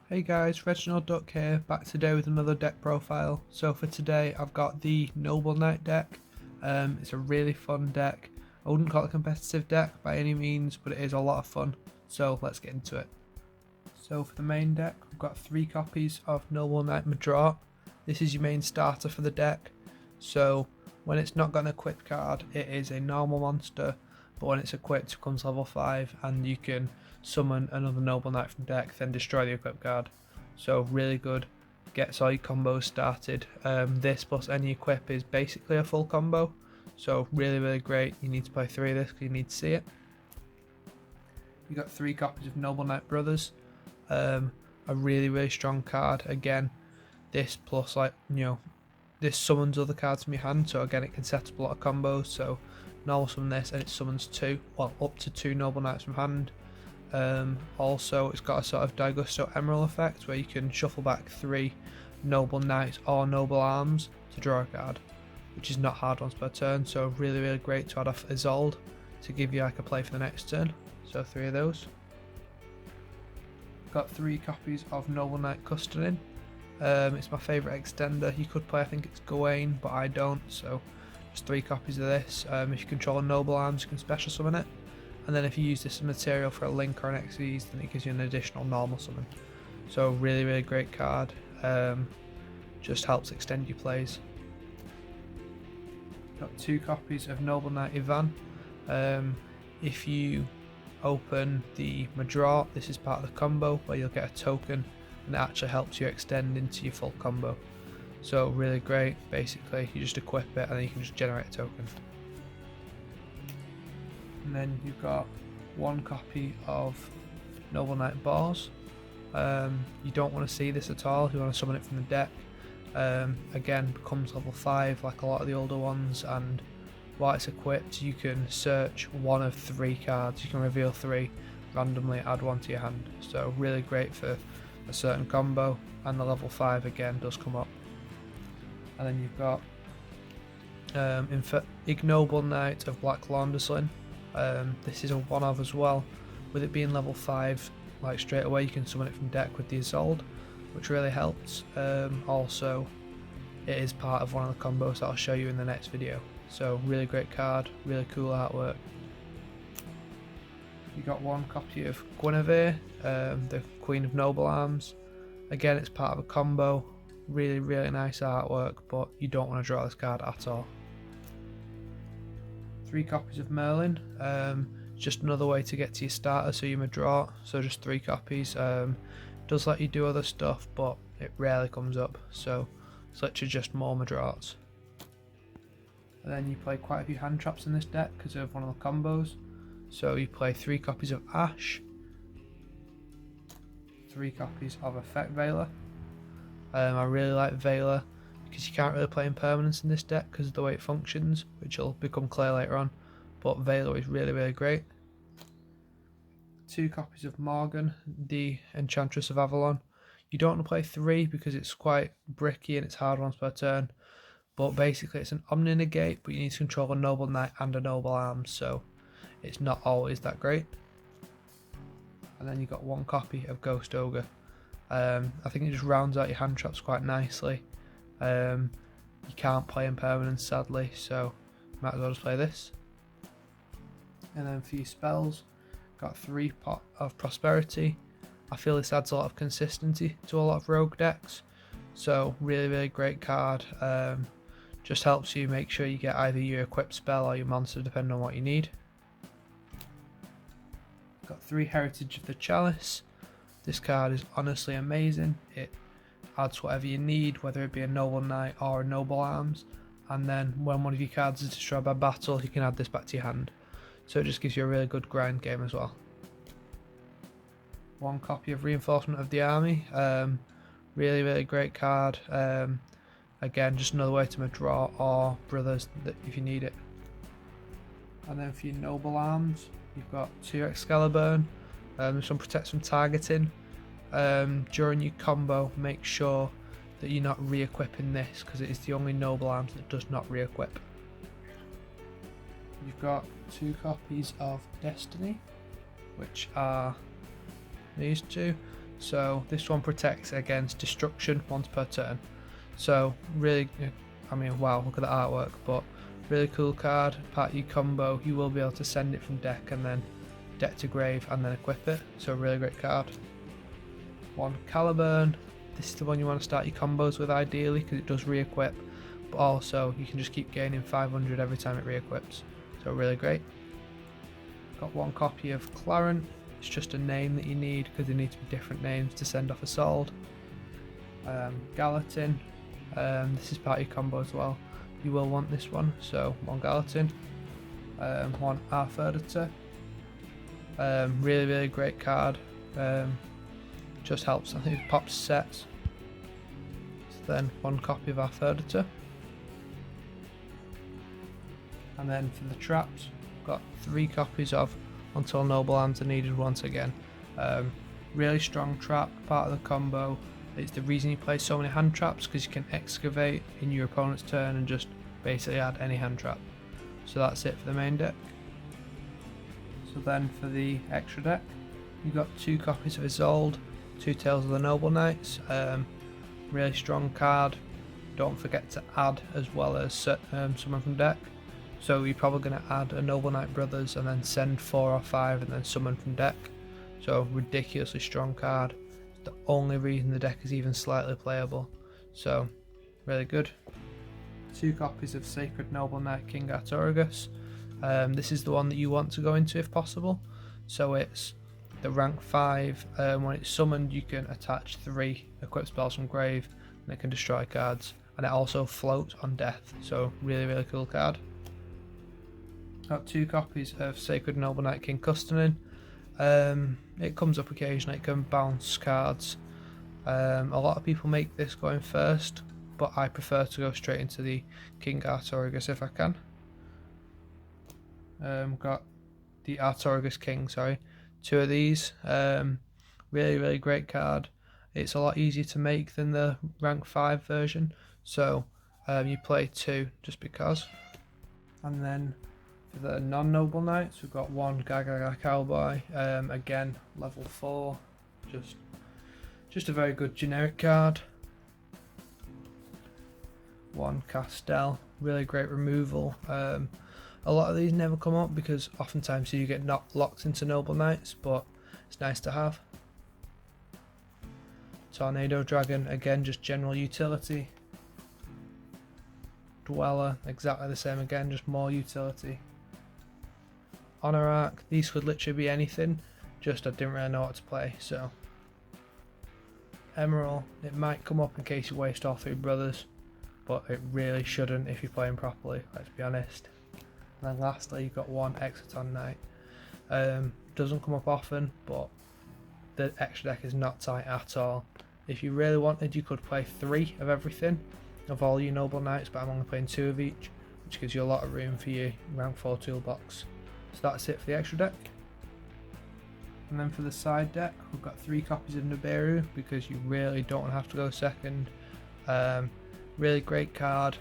Hey guys, Reginald Duck here, back today with another deck profile. So for today I've got the Noble Knight deck. It's a really fun deck. I wouldn't call it a competitive deck by any means, but it is a lot of fun. So let's get into it. So for the main deck, we've got 3 copies of Noble Knight Madrat. This is your main starter for the deck. So when it's not got an equipped card, it is a normal monster, but when it's equipped it becomes level 5 and you can summon another Noble Knight from deck, then destroy the equipped card. So really good, gets all your combos started. This plus any equip is basically a full combo, so really great. You need to play 3 of this because you need to see it. You got 3 copies of Noble Knight Brothers, a really strong card. Again, this plus this summons other cards from your hand, so again it can set up a lot of combos. So normal summon this and it summons up to 2 Noble Knights from hand. Also it's got a sort of Daigusto Emerald effect where you can shuffle back 3 Noble Knights or Noble Arms to draw a card, which is not hard once per turn, so really great to add off Isolde to give you like a play for the next turn. So 3 of those. Got 3 copies of Noble Knight Custonin. It's my favourite extender. You could play, I think it's Gawain, but I don't, so just 3 copies of this. If you control Noble Arms, you can special summon it, and then if you use this as material for a link or an Xyz, then it gives you an additional normal summon. So really great card. Just helps extend your plays. Got 2 copies of Noble Knight Ivan. If you open the Madrat, this is part of the combo where you'll get a token and it actually helps you extend into your full combo. So really great. Basically you just equip it and then you can just generate a token. And then you've got 1 copy of Noble Knight Bars. You don't want to see this at all if you want to summon it from the deck. Again, becomes level 5 like a lot of the older ones, and while it's equipped you can search 1 of 3 cards. You can reveal 3, randomly add 1 to your hand. So really great for a certain combo, and the level 5 again does come up. And then you've got Ignoble Knight of Black Launderslin. This is a 1 of as well. With it being level 5, like straight away you can summon it from deck with the Isolde, which really helps. Also it is part of one of the combos that I'll show you in the next video. So really great card, really cool artwork. You got 1 copy of Guinevere, the Queen of Noble Arms. Again, it's part of a combo. Really nice artwork, but you don't want to draw this card at all. 3 copies of Merlin, just another way to get to your starter, so you Madrat, so just 3 copies. Does let you do other stuff, but it rarely comes up, so it's literally just more Madrats. And then you play quite a few hand traps in this deck because of one of the combos. So you play 3 copies of Ash, 3 copies of Effect Veiler. I really like Veiler because you can't really play impermanence in this deck because of the way it functions, which will become clear later on, but Veiler is really great. 2 copies of Morgan, the Enchantress of Avalon. You don't want to play 3 because it's quite bricky and it's hard once per turn, but basically it's an Omni Negate, but you need to control a Noble Knight and a Noble Arms, so it's not always that great. And then you've got 1 copy of Ghost Ogre. I think it just rounds out your hand traps quite nicely. You can't play impermanence sadly, so might as well just play this. And then for your spells, got 3 Pot of Prosperity. I feel this adds a lot of consistency to a lot of rogue decks, so really great card. Just helps you make sure you get either your equipped spell or your monster depending on what you need. Got 3 Heritage of the Chalice. This card is honestly amazing. It adds whatever you need, whether it be a Noble Knight or a Noble Arms, and then when one of your cards is destroyed by battle you can add this back to your hand, so it just gives you a really good grind game as well. 1 copy of Reinforcement of the Army. Really great card. Again, just another way to Madrat or Brothers if you need it. And then for your Noble Arms, you've got 2 Excalibur. This one protects from targeting. During your combo, make sure that you're not re-equipping this because it is the only Noble Arms that does not re-equip. You've got 2 copies of Destiny, which are these 2. So this one protects against destruction once per turn. So really, I mean, wow, look at the artwork, but really cool card. Part of your combo, you will be able to send it from deck and then deck to grave and then equip it. So a really great card. One Caliburn. This is the one you want to start your combos with ideally because it does re-equip, but also you can just keep gaining 500 every time it re-equips. So really great. Got one copy of Clarent. It's just a name that you need because there need to be different names to send off a sold. Gallatin. This is part of your combo as well. You will want this one. So one Gallatin. One Arthurian. Really great card. Just helps. I think it pops sets. So then one copy of Arthurian. And then for the traps, got 3 copies of Until Noble Lands Are Needed once again. Really strong trap, part of the combo. It's the reason you play so many hand traps, because you can excavate in your opponent's turn and just basically add any hand trap. So that's it for the main deck. So then for the extra deck, you got 2 copies of Isolde, 2 Tales of the Noble Knights. Really strong card. Don't forget to add as well as summon from deck. So you're probably going to add a Noble Knight Brothers and then send 4 or 5 and then summon from deck. So ridiculously strong card. It's the only reason the deck is even slightly playable. So really good. 2 copies of Sacred Noble Knight King Arthurian. This is the one that you want to go into if possible. So it's the rank 5. When it's summoned, you can attach 3 equip spells from grave and it can destroy cards. And it also floats on death. So really cool card. Got 2 copies of Sacred Noble Knight King Custonin. It comes up occasionally, it can bounce cards. A lot of people make this going first, but I prefer to go straight into the King Arthurian if I can. Got the Arthurian King, sorry. 2 of these. Really great card. It's a lot easier to make than the rank 5 version, so you play 2 just because. And then for the non-noble knights, we've got 1 Gaga Cowboy, again level 4, just a very good generic card. 1 Castell, really great removal. A lot of these never come up because oftentimes you get locked into noble knights, but it's nice to have. Tornado Dragon, again just general utility. Dweller, exactly the same again, just more utility. Honor Arc, these could literally be anything, just I didn't really know what to play, so. Emerald, it might come up in case you waste all 3 brothers, but it really shouldn't if you're playing properly, let's be honest. And then lastly, you've got 1 Exciton Knight. Doesn't come up often, but the extra deck is not tight at all. If you really wanted, you could play 3 of everything, of all your noble knights, but I'm only playing 2 of each, which gives you a lot of room for your rank 4 toolbox. So that's it for the extra deck. And then for the side deck, we've got 3 copies of Nibiru because you really don't have to go second. Really great card.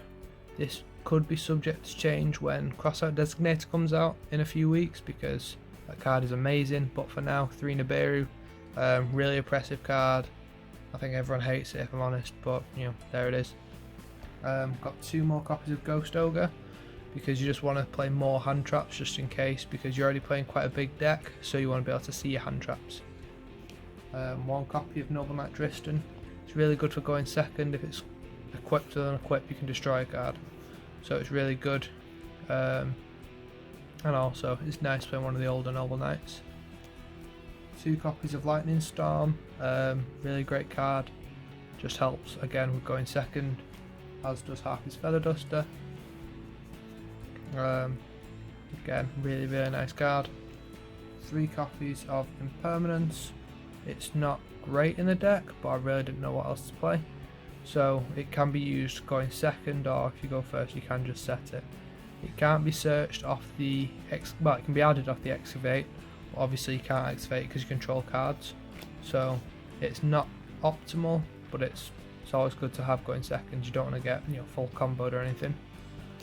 This could be subject to change when Crossout Designator comes out in a few weeks because that card is amazing, but for now 3 Nibiru. Really oppressive card. I think everyone hates it if I'm honest, but you know, there it is. Got 2 more copies of Ghost Ogre because you just want to play more hand traps just in case, because you're already playing quite a big deck, so you want to be able to see your hand traps. 1 copy of Noble Knight Dristan. It's really good for going second. If it's equipped with an equip, you can destroy a card, so it's really good. And also it's nice playing one of the older Noble Knights. 2 copies of Lightning Storm, really great card, just helps again with going second, as does Harpy's Feather Duster. Again, really nice card. 3 copies of Impermanence. It's not great in the deck, but I really didn't know what else to play, so it can be used going second, or if you go first you can just set it. It can't be searched off the well, it can be added off the Excavate, but obviously you can't activate because you control cards, so it's not optimal, but it's always good to have going second. You don't want to get, you know, full comboed or anything.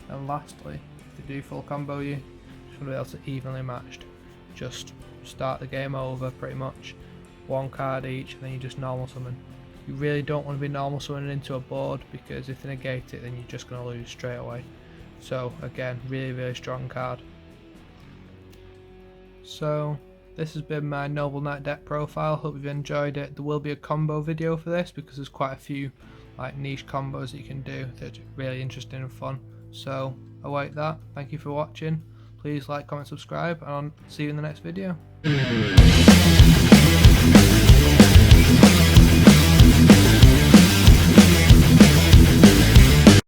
And lastly, if they do full combo you, just want to be able to evenly matched. Just start the game over pretty much. 1 card each, and then you just normal summon. You really don't want to be normal summoning into a board, because if they negate it then you're just going to lose straight away. So again, really strong card. So this has been my Noble Knight deck profile. Hope you've enjoyed it. There will be a combo video for this because there's quite a few like niche combos that you can do that are really interesting and fun. So await that. Thank you for watching. Please like, comment, subscribe, and I'll see you in the next video.